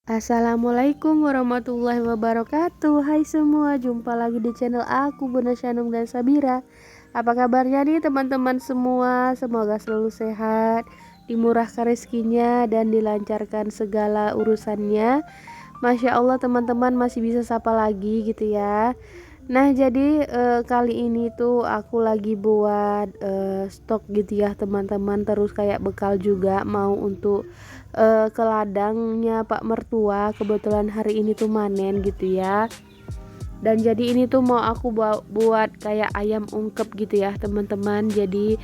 Assalamualaikum warahmatullahi wabarakatuh. Hai semua, jumpa lagi di channel aku, Bunda Syanum dan Sabira. Apa kabarnya nih teman-teman semua? Semoga selalu sehat, dimurahkan rezekinya dan dilancarkan segala urusannya. Masya Allah, teman-teman masih bisa sapa lagi gitu ya. Nah, jadi kali ini tuh aku lagi buat stok gitu ya teman-teman, terus kayak bekal juga mau untuk ke ladangnya Pak Mertua. Kebetulan hari ini tuh manen gitu ya. Dan jadi ini tuh mau aku buat kayak ayam ungkep gitu ya teman-teman. Jadi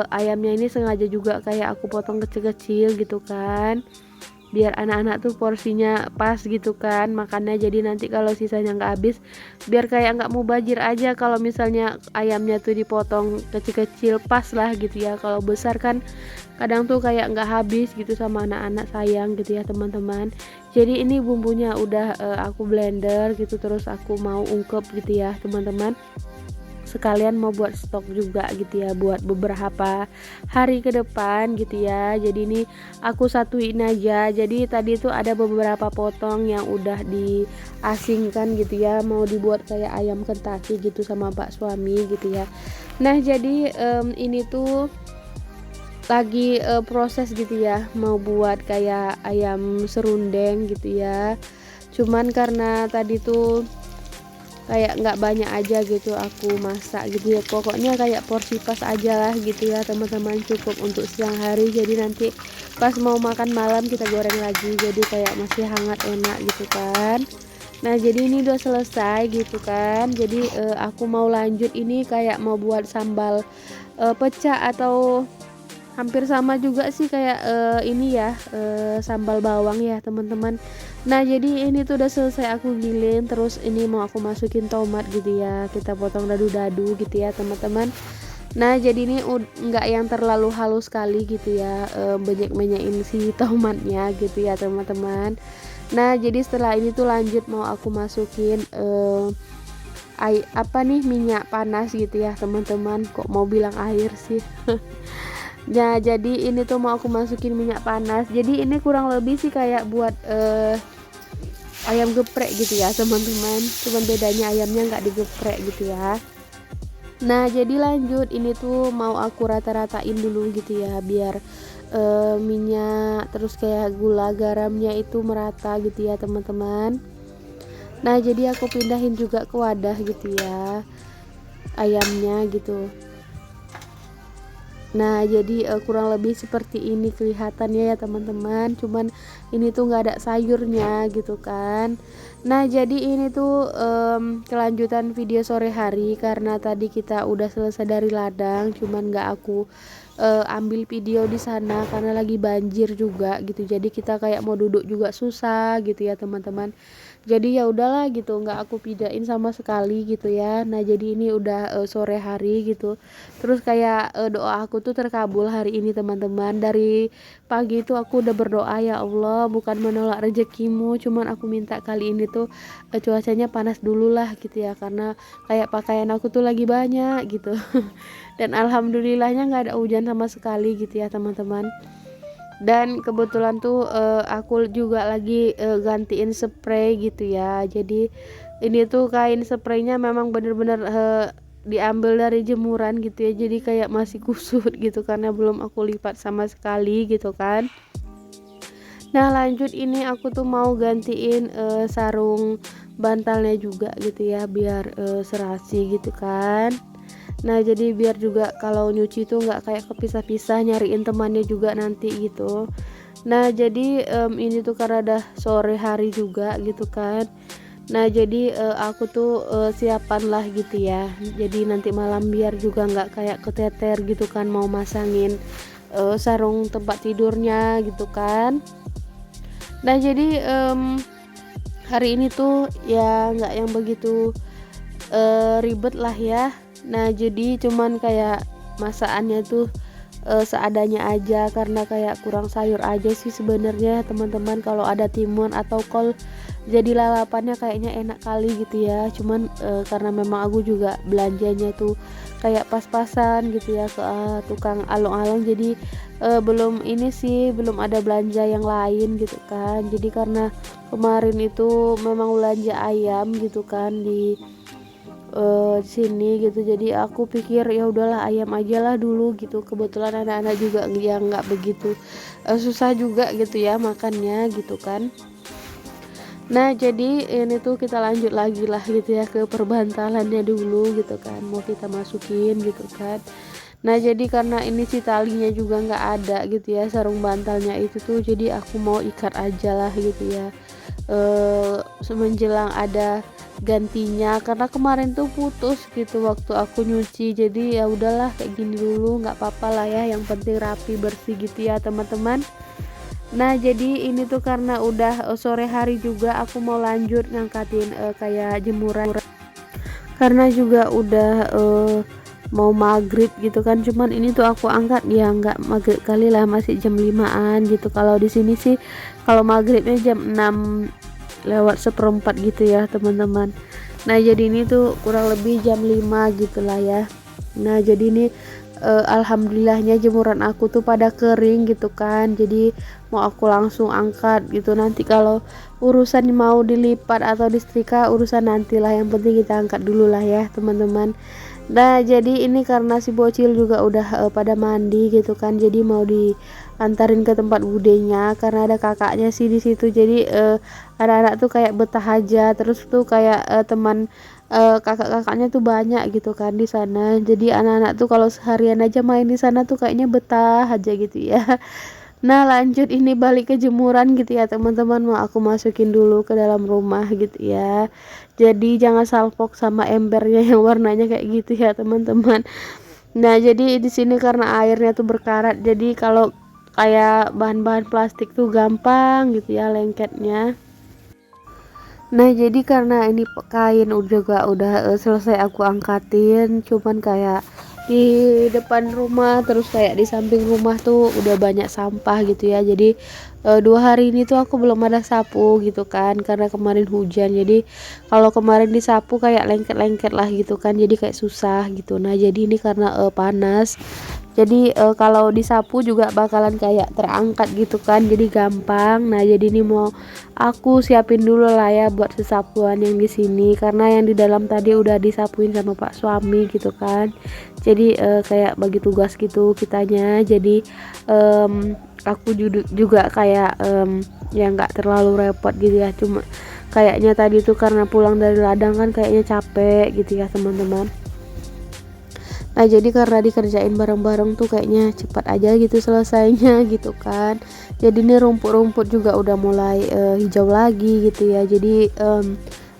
ayamnya ini sengaja juga kayak aku potong kecil-kecil gitu kan, biar anak-anak tuh porsinya pas gitu kan makannya. Jadi nanti kalau sisanya nggak habis, biar kayak nggak mubazir aja kalau misalnya ayamnya tuh dipotong kecil-kecil pas lah gitu ya. Kalau besar kan kadang tuh kayak nggak habis gitu sama anak-anak, sayang gitu ya teman-teman. Jadi ini bumbunya udah aku blender gitu, terus aku mau ungkep gitu ya teman-teman, sekalian mau buat stok juga gitu ya buat beberapa hari ke depan gitu ya. Jadi ini aku satuin aja. Jadi tadi tuh ada beberapa potong yang udah diasingkan gitu ya, mau dibuat kayak ayam Kentucky gitu sama Pak suami gitu ya. Nah jadi ini tuh lagi proses gitu ya, mau buat kayak ayam serundeng gitu ya. Cuman karena tadi tuh kayak nggak banyak aja gitu aku masak gitu ya, pokoknya kayak porsi pas aja lah gitu ya teman-teman, cukup untuk siang hari. Jadi nanti pas mau makan malam kita goreng lagi, jadi kayak masih hangat enak gitu kan. Nah jadi ini udah selesai gitu kan. Jadi aku mau lanjut ini kayak mau buat sambal pecah, atau hampir sama juga sih kayak ini ya, sambal bawang ya teman-teman. Nah jadi ini tuh udah selesai aku giling, terus ini mau aku masukin tomat gitu ya, kita potong dadu-dadu gitu ya teman-teman. Nah jadi ini nggak yang terlalu halus sekali gitu ya, banyak-banyakin si tomatnya gitu ya teman-teman. Nah jadi setelah ini tuh lanjut mau aku masukin apa nih, minyak panas gitu ya teman-teman, kok mau bilang air sih. Nah jadi ini tuh mau aku masukin minyak panas. Jadi ini kurang lebih sih kayak buat ayam geprek gitu ya teman-teman, cuman bedanya ayamnya nggak digeprek gitu ya. Nah jadi lanjut ini tuh mau aku rata-ratain dulu gitu ya, biar minyak terus kayak gula garamnya itu merata gitu ya teman-teman. Nah jadi aku pindahin juga ke wadah gitu ya ayamnya gitu. Nah jadi kurang lebih seperti ini kelihatannya ya teman-teman, cuman ini tuh nggak ada sayurnya gitu kan. Nah jadi ini tuh kelanjutan video sore hari, karena tadi kita udah selesai dari ladang, cuman nggak aku ambil video di sana karena lagi banjir juga gitu. Jadi kita kayak mau duduk juga susah gitu ya teman-teman. Jadi ya udahlah gitu, nggak aku pidain sama sekali gitu ya. Nah jadi ini udah sore hari gitu, terus kayak doa aku tuh terkabul hari ini teman-teman. Dari pagi itu aku udah berdoa, ya Allah bukan menolak rezekimu, cuman aku minta kali ini tuh cuacanya panas dulu lah gitu ya, karena kayak pakaian aku tuh lagi banyak gitu. Dan alhamdulillahnya nggak ada hujan sama sekali gitu ya teman-teman. Dan kebetulan tuh aku juga lagi gantiin spray gitu ya. Jadi ini tuh kain spraynya memang bener-bener diambil dari jemuran gitu ya, jadi kayak masih kusut gitu karena belum aku lipat sama sekali gitu kan. Nah lanjut ini aku tuh mau gantiin sarung bantalnya juga gitu ya, biar serasi gitu kan. Nah jadi biar juga kalau nyuci tuh nggak kayak kepisah-pisah, nyariin temannya juga nanti gitu. Nah jadi ini tuh karena udah sore hari juga gitu kan. Nah jadi aku tuh siapan lah gitu ya, jadi nanti malam biar juga nggak kayak keteter gitu kan, mau masangin sarung tempat tidurnya gitu kan. Nah jadi hari ini tuh ya nggak yang begitu ribet lah ya. Nah jadi cuman kayak masakannya tuh seadanya aja, karena kayak kurang sayur aja sih sebenarnya teman-teman. Kalau ada timun atau kol jadi lalapannya kayaknya enak kali gitu ya. Cuman karena memang aku juga belanjanya tuh kayak pas-pasan gitu ya ke tukang along-along, jadi belum ini sih, belum ada belanja yang lain gitu kan. Jadi karena kemarin itu memang belanja ayam gitu kan di sini gitu, jadi aku pikir ya udahlah ayam aja lah dulu gitu. Kebetulan anak-anak juga yang nggak begitu susah juga gitu ya makannya gitu kan. Nah jadi ini tuh kita lanjut lagi lah gitu ya ke perbantalannya dulu gitu kan, mau kita masukin gitu kan. Nah jadi karena ini si talinya juga nggak ada gitu ya, sarung bantalnya itu tuh, jadi aku mau ikat aja lah gitu ya menjelang ada gantinya, karena kemarin tuh putus gitu waktu aku nyuci. Jadi ya udahlah kayak gini dulu, nggak apa-apa lah ya, yang penting rapi bersih gitu ya teman-teman. Nah jadi ini tuh karena udah sore hari juga, aku mau lanjut ngangkatin kayak jemuran, karena juga udah mau maghrib gitu kan. Cuman ini tuh aku angkat ya nggak maghrib kali lah, masih jam 5-an gitu. Kalau di sini sih kalau maghribnya jam 6 lewat seperempat gitu ya teman-teman. Nah jadi ini tuh kurang lebih jam 5 gitu lah ya. Nah jadi ini alhamdulillahnya jemuran aku tuh pada kering gitu kan, jadi mau aku langsung angkat gitu. Nanti kalau urusan mau dilipat atau disetrika urusan nantilah, yang penting kita angkat dulu lah ya teman-teman. Nah jadi ini karena si bocil juga udah pada mandi gitu kan, jadi mau diantarin ke tempat budenya karena ada kakaknya sih di situ. Jadi anak-anak tuh kayak betah aja, terus tuh kayak teman kakak-kakaknya tuh banyak gitu kan di sana. Jadi anak-anak tuh kalau seharian aja main di sana tuh kayaknya betah aja gitu ya. Nah lanjut ini balik ke jemuran gitu ya teman-teman, mau aku masukin dulu ke dalam rumah gitu ya. Jadi jangan salpok sama embernya yang warnanya kayak gitu ya teman-teman. Nah jadi di sini karena airnya tuh berkarat, jadi kalau kayak bahan-bahan plastik tuh gampang gitu ya lengketnya. Nah jadi karena ini kain udah selesai aku angkatin, cuman kayak di depan rumah terus kayak di samping rumah tuh udah banyak sampah gitu ya. Jadi 2 hari ini tuh aku belum ada sapu gitu kan, karena kemarin hujan. Jadi kalau kemarin disapu kayak lengket-lengket lah gitu kan, jadi kayak susah gitu. Nah jadi ini karena panas, jadi kalau disapu juga bakalan kayak terangkat gitu kan, jadi gampang. Nah jadi ini mau aku siapin dulu lah ya buat sesapuan yang di sini, karena yang di dalam tadi udah disapuin sama pak suami gitu kan. Jadi kayak bagi tugas gitu kitanya. Jadi aku juga kayak ya nggak terlalu repot gitu ya, cuma kayaknya tadi tuh karena pulang dari ladang kan kayaknya capek gitu ya teman-teman. Nah jadi karena dikerjain bareng-bareng tuh kayaknya cepat aja gitu selesainya gitu kan. Jadi ini rumput-rumput juga udah mulai hijau lagi gitu ya. Jadi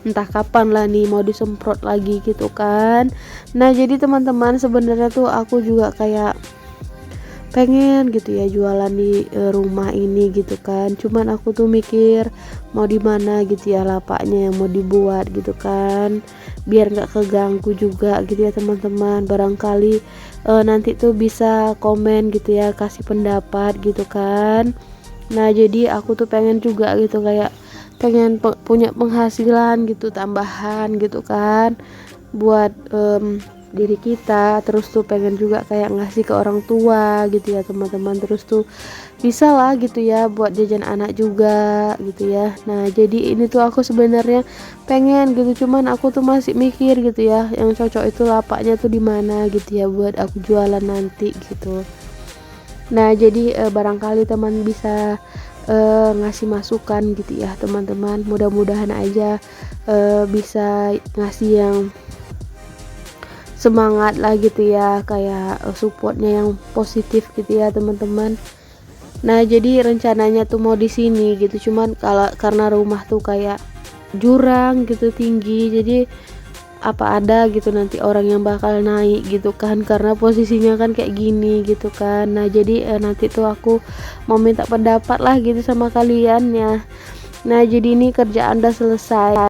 entah kapan lah nih mau disemprot lagi gitu kan. Nah jadi teman-teman sebenarnya tuh aku juga kayak pengen gitu ya jualan di rumah ini gitu kan. Cuman aku tuh mikir mau di mana gitu ya lapaknya yang mau dibuat gitu kan, biar nggak keganggu juga gitu ya teman-teman. Barangkali nanti tuh bisa komen gitu ya, kasih pendapat gitu kan. Nah jadi aku tuh pengen juga gitu, kayak pengen punya penghasilan gitu tambahan gitu kan buat diri kita. Terus tuh pengen juga kayak ngasih ke orang tua gitu ya teman-teman. Terus tuh bisa lah gitu ya buat jajan anak juga gitu ya. Nah jadi ini tuh aku sebenarnya pengen gitu, cuman aku tuh masih mikir gitu ya yang cocok itu lapaknya tuh di mana gitu ya buat aku jualan nanti gitu. Nah jadi barangkali teman bisa ngasih masukan gitu ya teman-teman. Mudah-mudahan aja bisa ngasih yang semangat lah gitu ya, kayak supportnya yang positif gitu ya teman-teman. Nah jadi rencananya tuh mau di sini gitu, cuman kalau karena rumah tuh kayak jurang gitu tinggi, jadi apa ada gitu nanti orang yang bakal naik gitu kan, karena posisinya kan kayak gini gitu kan. Nah jadi nanti tuh aku mau minta pendapat lah gitu sama kalian ya. Nah jadi ini kerjaan udah selesai.